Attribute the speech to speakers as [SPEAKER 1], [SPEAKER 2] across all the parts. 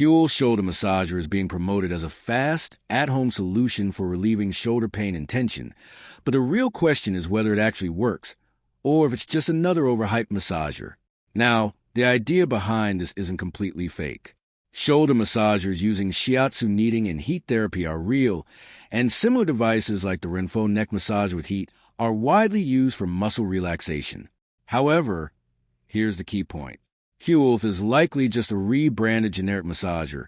[SPEAKER 1] Hewelth Shoulder Massager is being promoted as a fast, at-home solution for relieving shoulder pain and tension, but the real question is whether it actually works, or if it's just another overhyped massager. Now, the idea behind this isn't completely fake. Shoulder massagers using shiatsu kneading and heat therapy are real, and similar devices like the Renfo neck massage with heat are widely used for muscle relaxation. However, here's the key point. Hewelth is likely just a rebranded generic massager,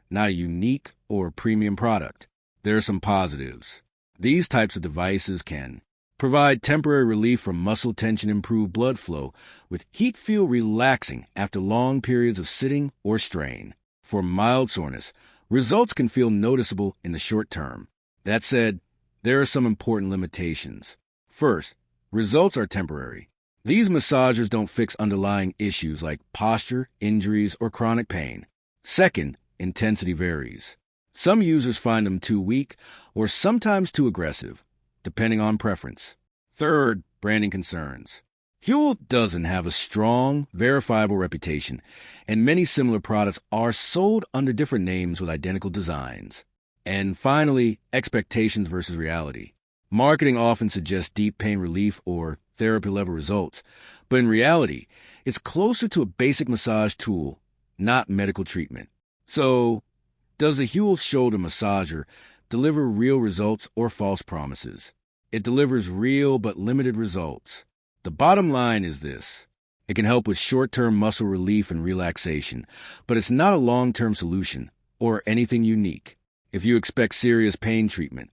[SPEAKER 1] not a unique or premium product. There are some positives. These types of devices can provide temporary relief from muscle tension, improve blood flow, with heat feel relaxing after long periods of sitting or strain. For mild soreness, results can feel noticeable in the short term. That said, there are some important limitations. First, results are temporary. These massagers don't fix underlying issues like posture, injuries, or chronic pain. Second, intensity varies. Some users find them too weak or sometimes too aggressive, depending on preference. Third, branding concerns. Hewelth doesn't have a strong, verifiable reputation, and many similar products are sold under different names with identical designs. And finally, expectations versus reality. Marketing often suggests deep pain relief or therapy-level results, but in reality, it's closer to a basic massage tool, not medical treatment. So, does the Hewelth Shoulder Massager deliver real results or false promises? It delivers real but limited results. The bottom line is this. It can help with short-term muscle relief and relaxation, but it's not a long-term solution or anything unique. If you expect serious pain treatment,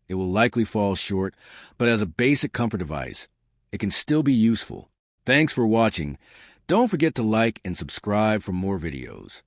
[SPEAKER 1] it will likely fall short, but as a basic comfort device, it can still be useful. Thanks for watching. Don't forget to like and subscribe for more videos.